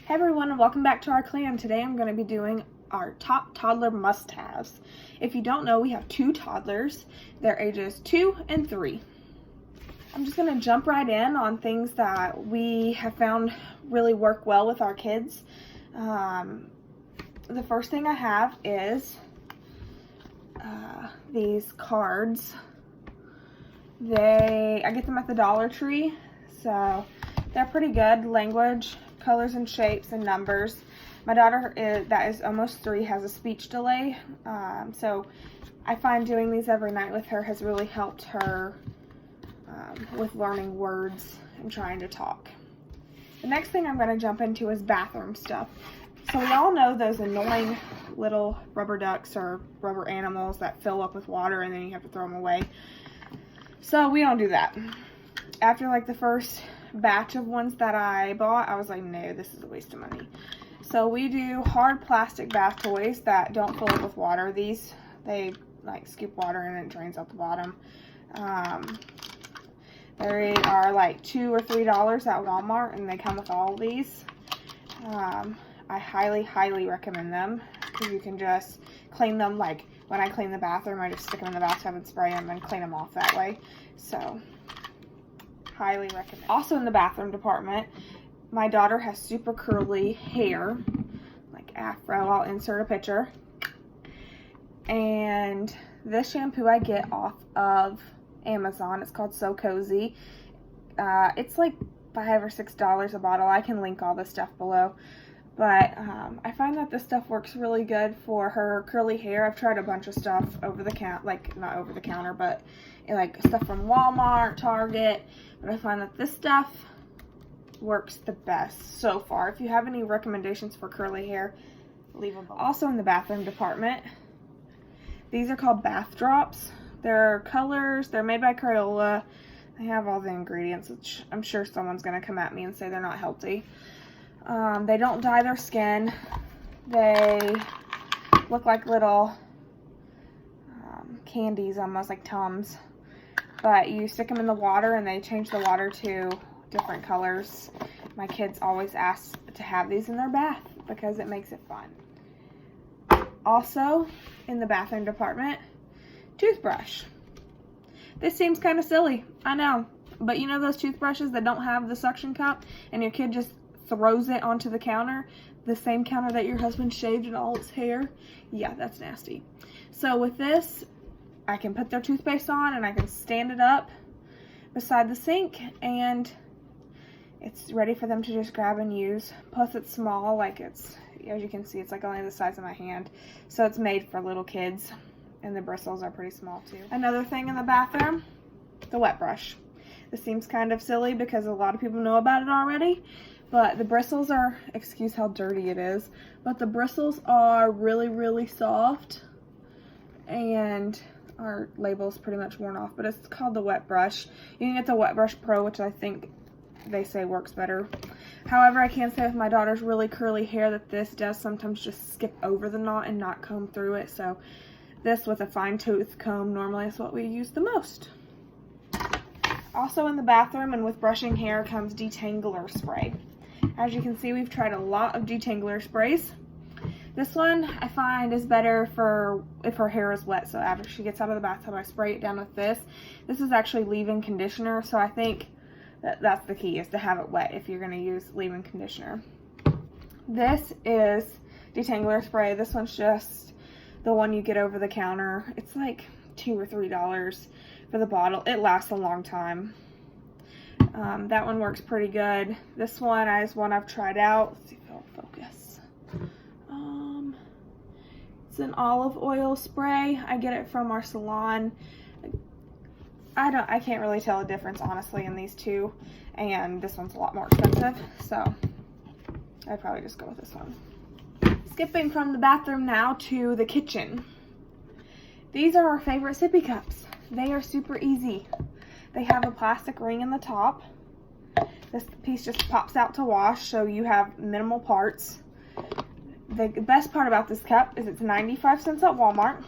Hey everyone, and welcome back to our clan. Today I'm going to be doing our top toddler must-haves. If you don't know, we have two toddlers. They're ages 2 and 3. I'm just going to jump right in on things that we have found really work well with our kids. The first thing I have is these cards. I get them at the Dollar Tree, so they're pretty good. Language, colors and shapes, and numbers. My daughter, that is almost 3, has a speech delay, so I find doing these every night with her has really helped her with learning words and trying to talk. The next thing I'm going to jump into is bathroom stuff. So we all know those annoying little rubber ducks or rubber animals that fill up with water and then you have to throw them away. So we don't do that. After like the first batch of ones that I bought, I was like, no, this is a waste of money. So we do hard plastic bath toys that don't fill up with water. These, they like scoop water and it drains out the bottom. They are like $2 or $3 at Walmart, and they come with all of these. I highly recommend them because you can just clean them. Like when I clean the bathroom, I just stick them in the bathtub and spray them and clean them off that way. So highly recommend. Also in the bathroom department, my daughter has super curly hair, like afro. I'll insert a picture. And this shampoo I get off of Amazon. It's called So Cozy. It's like $5 or $6 a bottle. I can link all this stuff below. But I find that this stuff works really good for her curly hair. I've tried a bunch of stuff over the counter, like not over the counter, but like stuff from Walmart, Target. But I find that this stuff works the best so far. If you have any recommendations for curly hair, leave them below. Also in the bathroom department, these are called bath drops. They're colors. They're made by Crayola. They have all the ingredients, which I'm sure someone's going to come at me and say they're not healthy. They don't dye their skin. They look like little candies, almost like Tums. But you stick them in the water and they change the water to different colors. My kids always ask to have these in their bath because it makes it fun. Also, in the bathroom department, toothbrush. This seems kind of silly, I know, but you know those toothbrushes that don't have the suction cup and your kid just throws it onto the counter, the same counter that your husband shaved and all its hair? Yeah, that's nasty. So with this, I can put their toothpaste on and I can stand it up beside the sink and it's ready for them to just grab and use. Plus it's small, like it's, as you can see, it's like only the size of my hand. So it's made for little kids. And the bristles are pretty small too. Another thing in the bathroom, the wet brush. This seems kind of silly because a lot of people know about it already, but the bristles are, excuse how dirty it is, but the bristles are really soft, and our label's pretty much worn off, but it's called the wet brush. You can get the Wet Brush Pro, which I think they say works better. However, I can say with my daughter's really curly hair that this does sometimes just skip over the knot and not comb through it, so this with a fine tooth comb normally is what we use the most. Also in the bathroom and with brushing hair comes Detangler Spray. As you can see, we've tried a lot of Detangler sprays. This one I find is better for if her hair is wet, so after she gets out of the bathtub I spray it down with this. This is actually leave-in conditioner, so I think that's the key, is to have it wet if you're going to use leave-in conditioner. This is Detangler Spray. This one's just the one you get over the counter. It's like $2 or $3 for the bottle. It lasts a long time. That one works pretty good. This one is one I've tried out. Let's see if it'll focus. It's an olive oil spray. I get it from our salon. I can't really tell a difference honestly in these two, and this one's a lot more expensive, so I'd probably just go with this one. Skipping from the bathroom now to the kitchen. These are our favorite sippy cups. They are super easy. They have a plastic ring in the top. This piece just pops out to wash, so you have minimal parts. The best part about this cup is it's 95 cents at Walmart.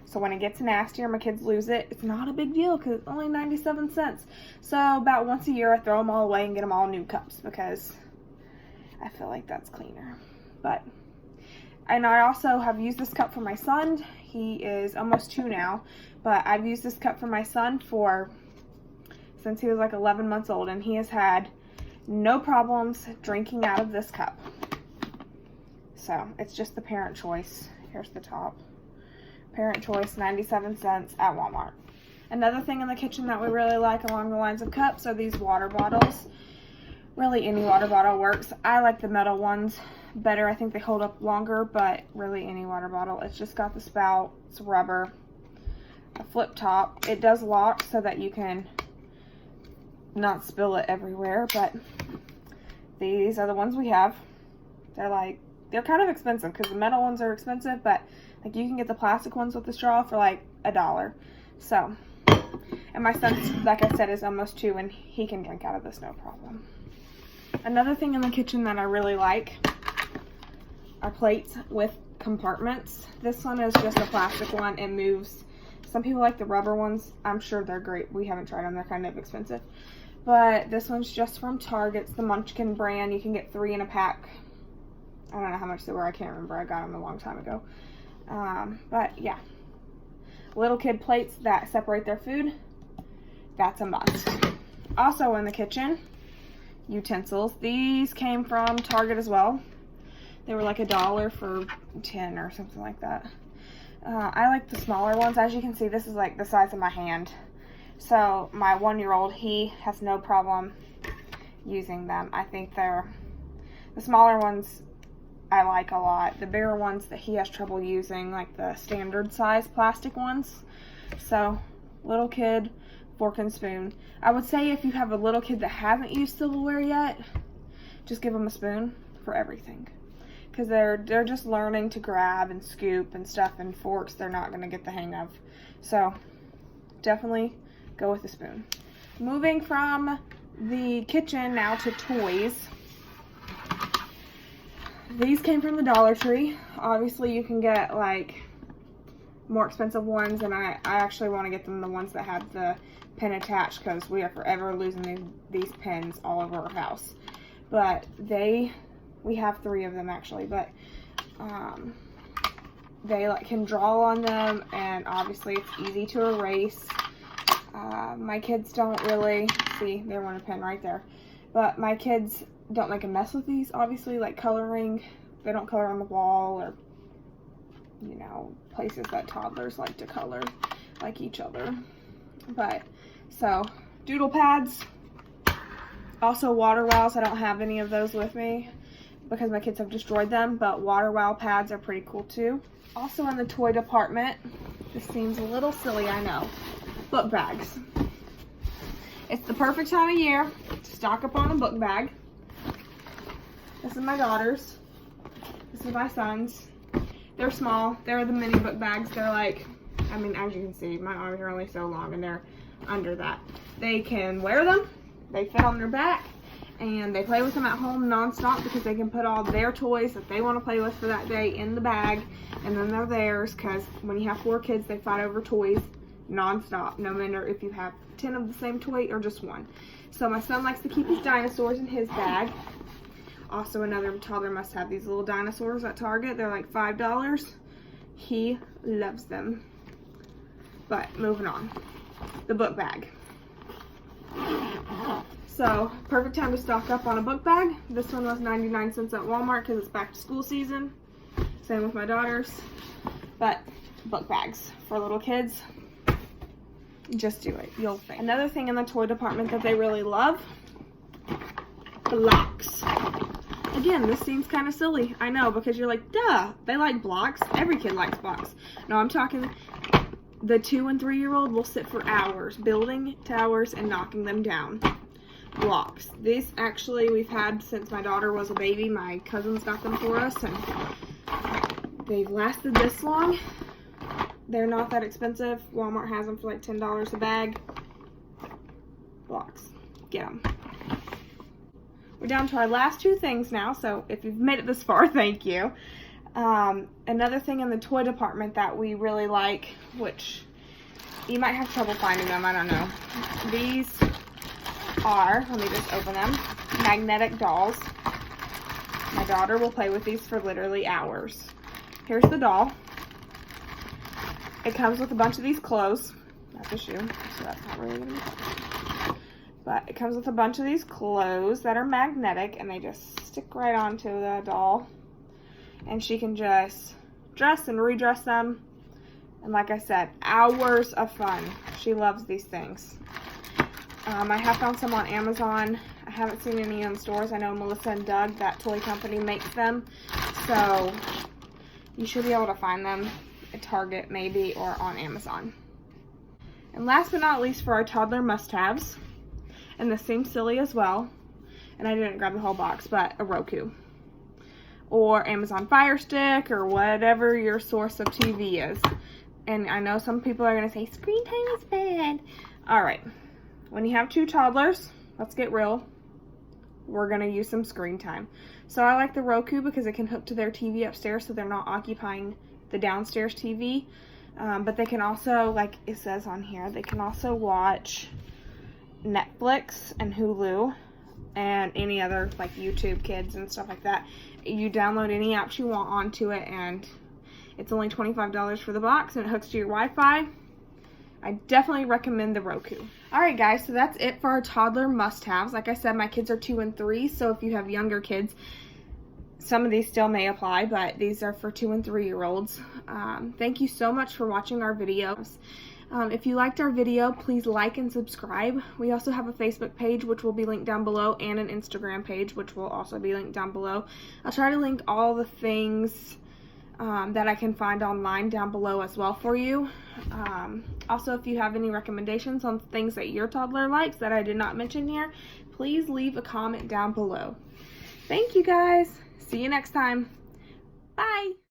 So when it gets nasty or my kids lose it, it's not a big deal because it's only 97 cents. So about once a year I throw them all away and get them all new cups because I feel like that's cleaner. And I also have used this cup for my son. He is almost 2 now, but I've used this cup for my son since he was like 11 months old, and he has had no problems drinking out of this cup. So it's just the Parent Choice. Here's the top. Parent Choice, 97 cents at Walmart. Another thing in the kitchen that we really like along the lines of cups are these water bottles. Really, any water bottle works. I like the metal ones better. I think they hold up longer, but really any water bottle. It's just got the spout, it's rubber, a flip top. It does lock so that you can not spill it everywhere, but these are the ones we have. They're kind of expensive because the metal ones are expensive, but like you can get the plastic ones with the straw for like $1. So, and my son, like I said, is almost 2 and he can drink out of this no problem. Another thing in the kitchen that I really like are plates with compartments. This one is just a plastic one. It moves. Some people like the rubber ones. I'm sure they're great. We haven't tried them. They're kind of expensive. But this one's just from Target. It's the Munchkin brand. You can get 3 in a pack. I don't know how much they were. I can't remember. I got them a long time ago. But yeah. Little kid plates that separate their food. That's a must. Also in the kitchen, utensils. These came from Target as well. They were like $1 for 10 or something like that. I like the smaller ones. As you can see, this is like the size of my hand. So my 1-year-old, he has no problem using them. I think the smaller ones I like a lot. The bigger ones that he has trouble using, like the standard size plastic ones. So little kid, fork and spoon. I would say if you have a little kid that hasn't used silverware yet, just give them a spoon for everything. Because they're just learning to grab and scoop and stuff, and forks they're not going to get the hang of. So definitely go with a spoon. Moving from the kitchen now to toys. These came from the Dollar Tree. Obviously you can get like more expensive ones, and I actually want to get them the ones that have the pin attached, because we are forever losing these pins all over our house. But we have 3 of them actually, but they can draw on them, and obviously it's easy to erase. My kids don't really, see, they want a pin right there, but my kids don't make a mess with these, obviously, like coloring. They don't color on the wall or, you know, places that toddlers like to color like each other. But, so, doodle pads. Also water wows. I don't have any of those with me because my kids have destroyed them, but water wow pads are pretty cool too. Also in the toy department, this seems a little silly, I know, book bags. It's the perfect time of year to stock up on a book bag. This is my daughter's. This is my son's. They're small. They're the mini book bags. They're like, I mean, as you can see, my arms are only so long and they're under that. They can wear them. They fit on their back. And they play with them at home nonstop because they can put all their toys that they want to play with for that day in the bag. And then they're theirs, because when you have 4 kids, they fight over toys nonstop, no matter if you have 10 of the same toy or just 1. So my son likes to keep his dinosaurs in his bag. Also, another toddler must have these little dinosaurs at Target. They're like $5. He loves them. But moving on, the book bag. So, perfect time to stock up on a book bag. This one was 99 cents at Walmart because it's back to school season. Same with my daughters. But book bags for little kids, just do it. You'll think. Another thing in the toy department that they really love, blocks. Again, this seems kind of silly. I know, because you're like, duh, they like blocks. Every kid likes blocks. No, I'm talking the 2- and 3-year-old will sit for hours building towers and knocking them down. Blocks. These actually we've had since my daughter was a baby. My cousins got them for us, and they've lasted this long. They're not that expensive. Walmart has them for like $10 a bag. Blocks. Get them. We're down to our last 2 things now, so if you've made it this far, thank you. Another thing in the toy department that we really like, which you might have trouble finding them, I don't know. These are, let me just open them, magnetic dolls. My daughter will play with these for literally hours. Here's the doll. It comes with a bunch of these clothes. That's a shoe, so that's not really going to be fun. But it comes with a bunch of these clothes that are magnetic, and they just stick right onto the doll. And she can just dress and redress them. And like I said, hours of fun. She loves these things. I have found some on Amazon. I haven't seen any in stores. I know Melissa and Doug, that toy company, makes them. So you should be able to find them at Target maybe, or on Amazon. And last but not least, for our toddler must-haves, and this seems silly as well, and I didn't grab the whole box, but a Roku or Amazon Fire Stick or whatever your source of TV is. And I know some people are going to say screen time is bad. Alright, when you have 2 toddlers, let's get real, we're going to use some screen time. So I like the Roku because it can hook to their TV upstairs, so they're not occupying the downstairs TV. But they can also, like it says on here, they can also watch Netflix and Hulu and any other, like YouTube Kids and stuff like that. You download any apps you want onto it, and it's only $25 for the box, and it hooks to your Wi-Fi. I definitely recommend the Roku. Alright guys, so that's it for our toddler must-haves. Like I said, my kids are 2 and 3, so if you have younger kids, some of these still may apply, but these are for 2 and 3-year-olds. Thank you so much for watching our videos. If you liked our video, please like and subscribe. We also have a Facebook page, which will be linked down below, and an Instagram page, which will also be linked down below. I'll try to link all the things that I can find online down below as well for you. Also, if you have any recommendations on things that your toddler likes that I did not mention here, please leave a comment down below. Thank you guys. See you next time. Bye.